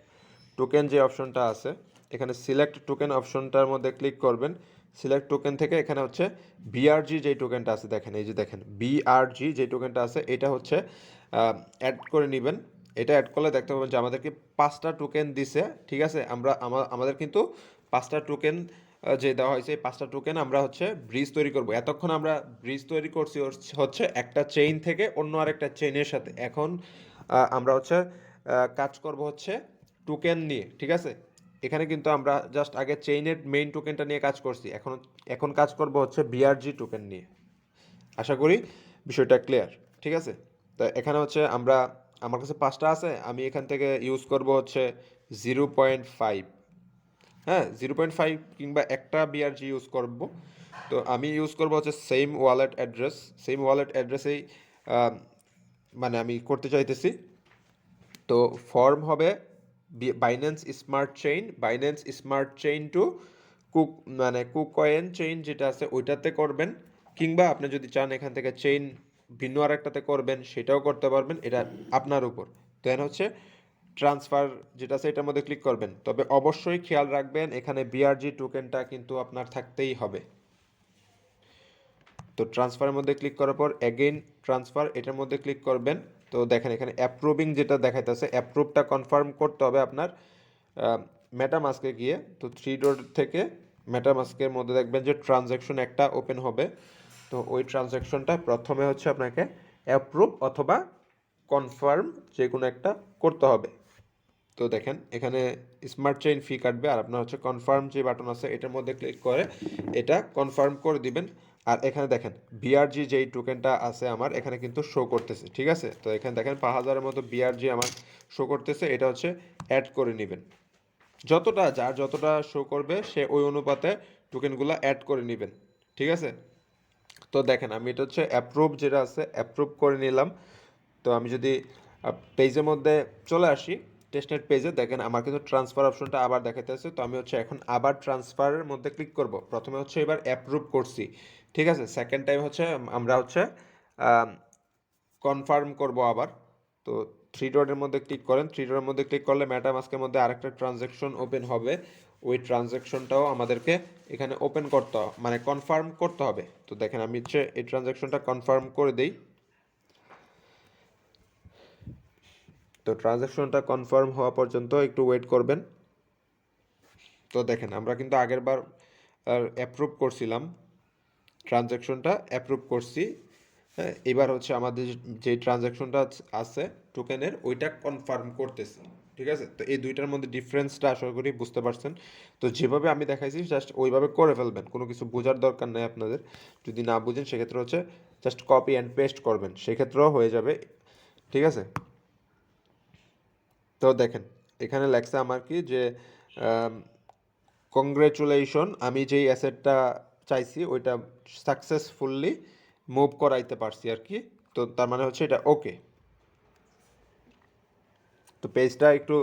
টোকেন যে অপশনটা আছে এখানে সিলেক্ট টোকেন অপশনটার মধ্যে ক্লিক করবেন। সিলেক্ট টোকেন থেকে এখানে হচ্ছে বিআরজি যেই টোকেনটা আছে দেখেন, এই যে দেখেন বিআরজি যে টোকেনটা আছে এটা হচ্ছে অ্যাড করে নেবেন। এটা অ্যাড করলে দেখতে পাবেন যে আমাদেরকে 5টা টোকেন দিছে, ঠিক আছে? আমাদের কিন্তু 5টা টোকেন যে দেওয়া হয়েছে এই 5টা টোকেন আমরা হচ্ছে ব্রিজ তৈরি করব। এতক্ষণ আমরা ব্রিজ তৈরি করছি হচ্ছে একটা চেইন থেকে অন্য আরেকটা চেইনের সাথে। এখন আমরা হচ্ছে কাজ করব হচ্ছে টোকেন নিয়ে, ঠিক আছে? এখানে কিন্তু আমরা জাস্ট আগে চেইনের মেইন টোকেনটা নিয়ে কাজ করছি, এখন কাজ করব হচ্ছে বিআরজি টোকেন নিয়ে। আশা করি বিষয়টা ক্লিয়ার, ঠিক আছে? তো এখানে হচ্ছে আমরা আমার কাছে 5টা আছে, আমি এখান থেকে ইউজ করব হচ্ছে 0.5। হ্যাঁ, 0.5 কিংবা একটা বিআরজি ইউজ করব। তো আমি ইউজ করব হচ্ছে সেম ওয়ালেট অ্যাড্রেসেই মানে আমি করতে চাইতেছি। তো ফর্ম হবে Binance smart chain to cook, মানে কুকয়েন চেইন যেটা আছে ওইটাতে করবেন, কিংবা আপনি যদি চান এখান থেকে চেইন ভিন্ন আর একটাতে করবেন সেটাও করতে পারবেন, এটা আপনার উপর। দেন হচ্ছে ট্রান্সফার যেটা আছে এটার মধ্যে ক্লিক করবেন, তবে অবশ্যই খেয়াল রাখবেন এখানে বিআরজি টোকেনটা কিন্তু আপনার থাকতেই হবে। তো ট্রান্সফারের মধ্যে ক্লিক করার পর এগেইন ট্রান্সফার এটার মধ্যে ক্লিক করবেন। তো দেখেন এখানে অ্যাপ্রুভিং যেটা দেখাইতেছে, অ্যাপ্রুভটা কনফার্ম করতে হবে আপনার মেটামাস্কে গিয়ে। তো থ্রি ডট থেকে মেটামাস্কের মধ্যে দেখবেন যে ট্রানজ্যাকশন একটা ওপেন হবে। তো ওই ট্রানজ্যাকশনটা প্রথমে হচ্ছে আপনাকে অ্যাপ্রুভ অথবা কনফার্ম যে কোনো একটা করতে হবে। তো দেখেন এখানে স্মার্ট চেইন ফি কাটবে, আর আপনার হচ্ছে কনফার্ম যে বাটন আছে এটার মধ্যে ক্লিক করে এটা কনফার্ম করে দিবেন। আর এখানে দেখেন বিআরজি যেই টোকেনটা আছে আমার এখানে কিন্তু শো করতেছে, ঠিক আছে। তো এখানে দেখেন 5000-এর মতো বিআরজি আমার শো করতেছে, এটা হচ্ছে অ্যাড করে নেবেন। যার যতটা শো করবে সে ওই অনুপাতে টোকেনগুলো অ্যাড করে নেবেন, ঠিক আছে। তো দেখেন আমি এটা হচ্ছে অ্যাপ্রুভ যেটা আছে অ্যাপ্রুভ করে নিলাম। তো আমি যদি পেজের মধ্যে চলে আসি, টেস্টনেট পেজে দেখেন আমার কিন্তু ট্রান্সফার অপশনটা আবার দেখাইতেছে। তো আমি হচ্ছে এখন আবার ট্রান্সফারের মধ্যে ক্লিক করব। প্রথমে হচ্ছে এবার অ্যাপ্রুভ করছি, ঠিক আছে। সেকেন্ড টাইম হচ্ছে আমরা হচ্ছে কনফার্ম করব আবার। তো থ্রি ডটের মধ্যে ক্লিক করেন, থ্রি ডটের মধ্যে ক্লিক করলে মেটামাস্কের মধ্যে আরেকটা ট্রানজ্যাকশন ওপেন হবে। ওই ট্রানজ্যাকশনটাও আমাদেরকে এখানে ওপেন করতে মানে কনফার্ম করতে হবে। তো দেখেন আমি হচ্ছে এই ট্রানজ্যাকশনটা কনফার্ম করে দিই। তো ট্রানজ্যাকশনটা কনফার্ম হওয়া পর্যন্ত একটু ওয়েট করবেন। তো দেখেন আমরা কিন্তু আগের বার অ্যাপ্রুভ করছিলাম, ট্রানজ্যাকশনটা অ্যাপ্রুভ করছি। হ্যাঁ, এবার হচ্ছে আমাদের যে ট্রানজ্যাকশনটা আছে টোকেনের ওইটা কনফার্ম করতেছি, ঠিক আছে। তো এই দুইটার মধ্যে ডিফারেন্সটা আশা করি বুঝতে পারছেন। তো যেভাবে আমি দেখাইছি জাস্ট ওইভাবে করে ফেলবেন, কোনো কিছু বোঝার দরকার নেই আপনাদের। যদি না বুঝেন সেক্ষেত্রে হচ্ছে জাস্ট কপি অ্যান্ড পেস্ট করবেন, সেক্ষেত্রেও হয়ে যাবে, ঠিক আছে। তো দেখেন এখানে লেখছে আমার কি যে কংগ্রেচুলেশন, আমি যেই অ্যাসেটটা চাইছি ওইটা সাকসেসফুলি মুভ করাইতে পারছি আর কি। তো তার মানে হচ্ছে এটা ওকে। তো পেজটা একটু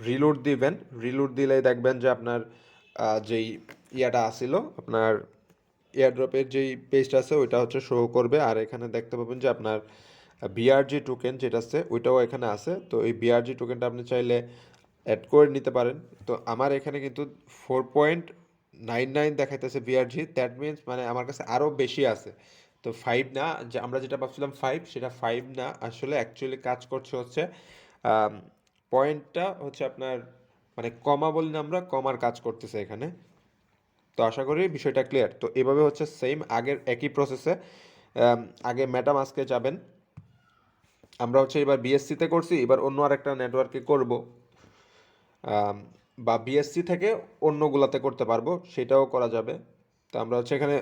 রিলোড দিবেন, রিলোড দিলেই দেখবেন যে আপনার যেই ইয়াটা আসিল, আপনার এয়ারড্রপের যেই পেজটা আছে ওইটা হচ্ছে শো করবে। আর এখানে দেখতে পাবেন যে আপনার বিআরজি টোকেন যেটা আছে ওইটাও এখানে আছে। তো এই বিআরজি টোকেনটা আপনি চাইলে অ্যাড করে নিতে পারেন। তো আমার এখানে কিন্তু 4.99 দেখাইতেছে বিআরজি, দ্যাট মিনস মানে আমার কাছে আরও বেশি আছে। তো 5 না, যে আমরা যেটা ভাবছিলাম 5, সেটা 5 না, আসলে অ্যাকচুয়ালি কাজ করছে হচ্ছে পয়েন্টটা হচ্ছে আপনার মানে কমা বলি না আমরা, কমার কাজ করতেছে এখানে। তো আশা করি বিষয়টা ক্লিয়ার। তো এভাবে হচ্ছে সেম আগের একই প্রসেসে আগে মেটামাস্কে যাবেন। আমরা হচ্ছে এবার বিএসসিতে করছি, এবার অন্য আরেকটা নেটওয়ার্কে করব, বা বিএসসি থেকে অন্যগুলাতে করতে পারবো, সেটাও করা যাবে। তো আমরা হচ্ছে এখানে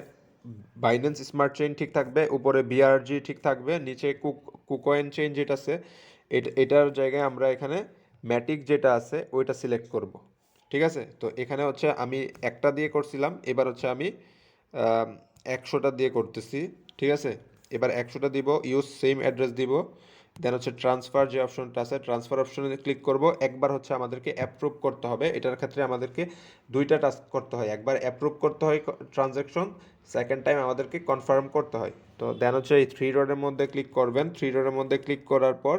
বাইন্যান্স স্মার্ট চেইন ঠিক থাকবে, উপরে বিআরজি ঠিক থাকবে, নিচে কুকয়েন চেইন যেটা আছে এটার জায়গায় আমরা এখানে ম্যাটিক যেটা আছে ওইটা সিলেক্ট করব, ঠিক আছে। তো এখানে হচ্ছে আমি একটা দিয়ে করছিলাম, এবার হচ্ছে আমি 100টা দিয়ে করতেছি, ঠিক আছে। এবার 100টা দিব, ইউজ সেম অ্যাড্রেস দিব। দেন হচ্ছে ট্রান্সফার যে অপশনটা আছে ট্রান্সফার অপশনে ক্লিক করব। একবার হচ্ছে আমাদেরকে অ্যাপ্রুভ করতে হবে, এটার ক্ষেত্রে আমাদেরকে দুইটা টাস্ক করতে হয়, একবার অ্যাপ্রুভ করতে হয় ট্রানজ্যাকশন, সেকেন্ড টাইম আমাদেরকে কনফার্ম করতে হয়। তো দেন হচ্ছে এই থ্রি ডটের মধ্যে ক্লিক করবেন, থ্রি ডটের মধ্যে ক্লিক করার পর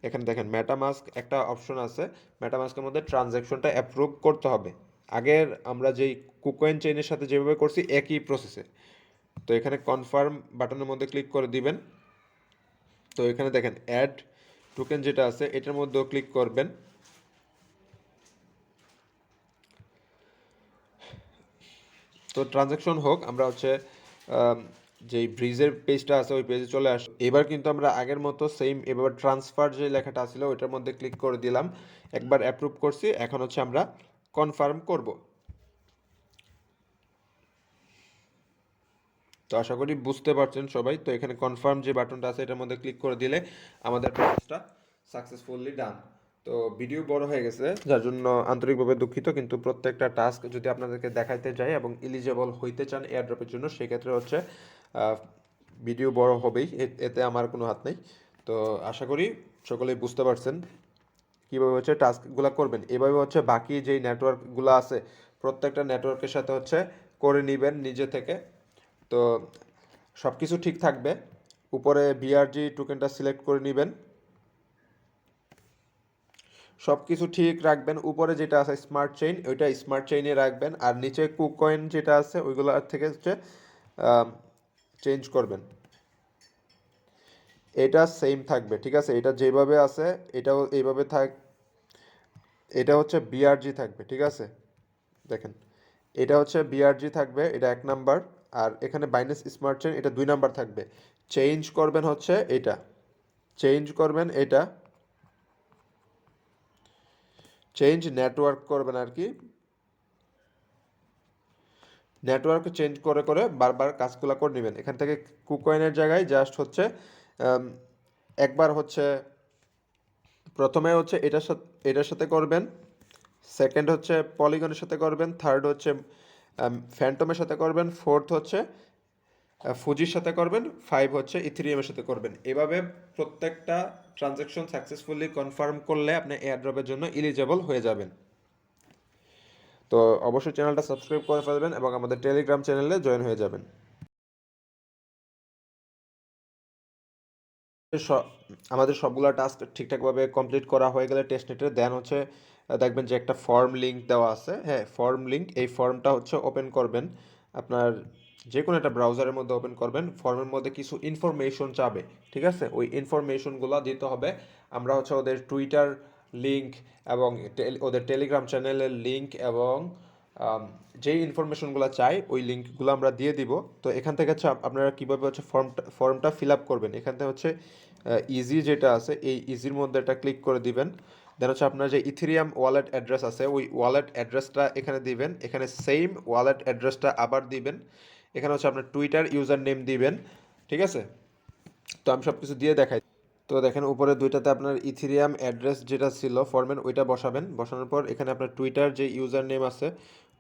এখানে দেখেন মেটামাস্ক একটা অপশন আছে, মেটামাস্কের মধ্যে ট্রানজ্যাকশনটা অ্যাপ্রুভ করতে হবে। আগের আমরা যেই কুকয়েন চেইনের সাথে যেভাবে করছি একই প্রসেসে। তো এখানে কনফার্ম বাটনের মধ্যে ক্লিক করে দিবেন। তো এখানে দেখেন অ্যাড টোকেন যেটা আছে এটার মধ্যেও ক্লিক করবেন। তো ট্রানজ্যাকশন হোক, আমরা হচ্ছে যেই ব্রিজের পেজটা আছে ওই পেজে চলে আস। এবার কিন্তু আমরা আগের মতো সেম এবার ট্রান্সফার যে লেখাটা ছিল ওইটার মধ্যে ক্লিক করে দিলাম, একবার অ্যাপ্রুভ করছি, এখন হচ্ছে আমরা কনফার্ম করব। তো আশা করি বুঝতে পারছেন সবাই। তো এখানে কনফার্ম যে বাটনটা আছে এটার মধ্যে ক্লিক করে দিলে আমাদের প্রসেসটা সাকসেসফুলি ডান। তো ভিডিও বড় হয়ে গেছে, যার জন্য আন্তরিকভাবে দুঃখিত, কিন্তু প্রত্যেকটা টাস্ক যদি আপনাদেরকে দেখাইতে যাই এবং এলিজেবল হইতে চান এয়ারড্রপের জন্য, সেক্ষেত্রে হচ্ছে ভিডিও বড় হবেই, এতে আমার কোনো হাত নেই। তো আশা করি সকলেই বুঝতে পারছেন কীভাবে হচ্ছে টাস্কগুলো করবেন। এভাবে হচ্ছে বাকি যেই নেটওয়ার্কগুলো আছে প্রত্যেকটা নেটওয়ার্কের সাথে হচ্ছে করে নেবেন নিজে থেকে। তো সব কিছু ঠিক থাকবে। উপরে বিআরজি টোকেনটা সিলেক্ট করে নেবেন, সব কিছু ঠিক রাখবেন। উপরে যেটা আছে স্মার্ট চেইন, ওইটা স্মার্ট চেইনে রাখবেন, আর নিচে কুকয়েন যেটা আছে ওইগুলো থেকে হচ্ছে চেঞ্জ করবেন। এটা সেম থাকবে, ঠিক আছে, এটা যেভাবে আছে এটাও এইভাবে থাক। এটা হচ্ছে বিআরজি থাকবে, ঠিক আছে, দেখেন এটা হচ্ছে বিআরজি থাকবে, এটা 1 নাম্বার। আর এখানে বাইন্যান্স স্মার্ট চেইন এটা 2 নাম্বার থাকবে। চেঞ্জ করবেন হচ্ছে এটা, চেঞ্জ করবেন এটা, চেঞ্জ নেটওয়ার্ক করবেন আর কি। নেটওয়ার্ক চেঞ্জ করে করে বারবার কাজগুলো করে নেবেন। এখান থেকে কুকয়েনের জায়গায় জাস্ট হচ্ছে একবার হচ্ছে প্রথমে হচ্ছে এটার সাথে করবেন, সেকেন্ড হচ্ছে পলিগনের সাথে করবেন, থার্ড হচ্ছে ফ্যান্টমের সাথে করবেন, ফোর্থ হচ্ছে ফুজির সাথে করবেন, 5 হচ্ছে ইথেরিয়ামের সাথে করবেন। এভাবে প্রত্যেকটা ট্রানজ্যাকশন সাকসেসফুলি কনফার্ম করলে আপনি এয়ারড্রপের জন্য এলিজেবল হয়ে যাবেন। তো অবশ্যই চ্যানেলটা সাবস্ক্রাইব করে ফেলবেন এবং আমাদের টেলিগ্রাম চ্যানেলে জয়েন হয়ে যাবেন। স- আমাদের সবগুলো টাস্ক ঠিকঠাকভাবে কমপ্লিট করা হয়ে গেলে টেস্টনেটে দেন হচ্ছে দেখবেন যে একটা ফর্ম লিঙ্ক দেওয়া আছে, হ্যাঁ ফর্ম লিঙ্ক, এই ফর্মটা হচ্ছে ওপেন করবেন আপনার যে কোনো একটা ব্রাউজারের মধ্যে ওপেন করবেন। ফর্মের মধ্যে কিছু ইনফরমেশন চাবে, ঠিক আছে, ওই ইনফরমেশনগুলো দিতে হবে। আমরা হচ্ছে ওদের টুইটার লিঙ্ক এবং ওদের টেলিগ্রাম চ্যানেলের লিঙ্ক এবং যেই ইনফরমেশনগুলো চাই ওই লিঙ্কগুলো আমরা দিয়ে দিব। তো এখান থেকে হচ্ছে আপনারা কীভাবে হচ্ছে ফর্মটা ফিল আপ করবেন, এখান থেকে হচ্ছে ইজি যেটা আছে এই ইজির মধ্যে এটা ক্লিক করে দিবেন। দেন হচ্ছে আপনার যে ইথেরিয়াম ওয়ালেট অ্যাড্রেস আছে ওই ওয়ালেট অ্যাড্রেসটা এখানে দিবেন, এখানে সেম ওয়ালেট অ্যাড্রেসটা আবার দিবেন, এখানে হচ্ছে আপনার টুইটার ইউজার নেম দিবেন, ঠিক আছে। তো আমি সব কিছু দিয়ে দেখাই। তো দেখেন উপরে দুইটাতে আপনার ইথেরিয়াম অ্যাড্রেস যেটা ছিল ফর্মের ওইটা বসাবেন, বসানোর পর এখানে আপনার টুইটার যে ইউজার নেম আছে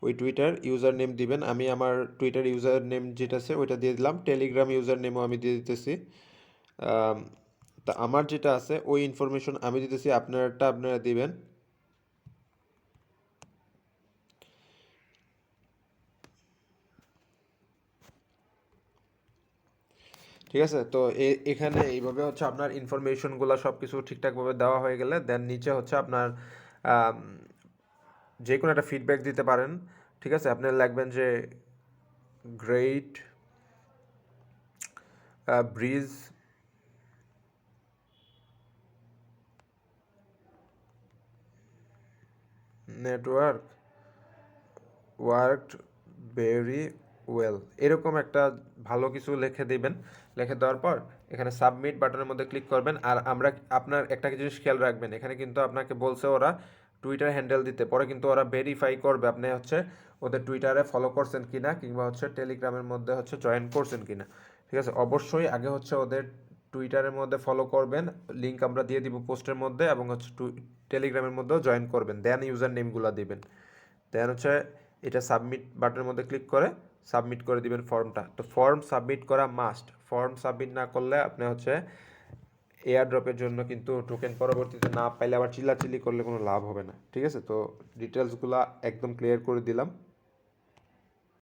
ওই টুইটার ইউজার নেম দিবেন। আমি আমার টুইটার ইউজার নেম যেটা আছে ওইটা দিয়ে দিলাম, টেলিগ্রাম ইউজার নেমও আমি দিয়ে দিতেছি। তা আমার যেটা আছে ওই ইনফরমেশন আমি দিতেছি, আপনারটা আপনারা দিবেন। ঠিক আছে, তো এখানে এইভাবে হচ্ছে আপনার ইনফরমেশনগুলো সব কিছু ঠিকঠাকভাবে দেওয়া হয়ে গেলে দেন নিচে হচ্ছে আপনার আম, যে কোনো একটা ফিডব্যাক দিতে পারেন, ঠিক আছে। আপনি লিখবেন যে great bridge network worked very well, এরকম একটা ভালো কিছু লিখে দিবেন। লিখে দেওয়ার পর এখানে সাবমিট বাটনের মধ্যে ক্লিক করবেন। আর আমরা আপনার একটা জিনিস খেয়াল রাখবেন, এখানে কিন্তু আপনাকে বলছে ওরা টুইটার হ্যান্ডেল দিতে, পরে কিন্তু ওরা ভেরিফাই করবে আপনি হচ্ছে ওদের টুইটারে ফলো করছেন কিনা কিংবা হচ্ছে টেলিগ্রামের মধ্যে হচ্ছে জয়েন করছেন কিনা, ঠিক আছে। অবশ্যই আগে হচ্ছে ওদের টুইটারের মধ্যে ফলো করবেন, লিঙ্ক আমরা দিয়ে দিব পোস্টের মধ্যে, এবং হচ্ছে টেলিগ্রামের মধ্যেও জয়েন করবেন, দেন ইউজার নেমগুলো দিবেন। দেন হচ্ছে এটা সাবমিট বাটনের মধ্যে ক্লিক করে সাবমিট করে দিবেন ফর্মটা। তো ফর্ম সাবমিট করা মাস্ট, ফর্ম সাবমিট না করলে আপনি হচ্ছে এয়ার ড্রপের জন্য কিন্তু টোকেন পরবর্তীতে না পাইলে আবার চিল্লাচিল্লি করলে কোনো লাভ হবে না, ঠিক আছে। তো ডিটেলসগুলো একদম ক্লিয়ার করে দিলাম।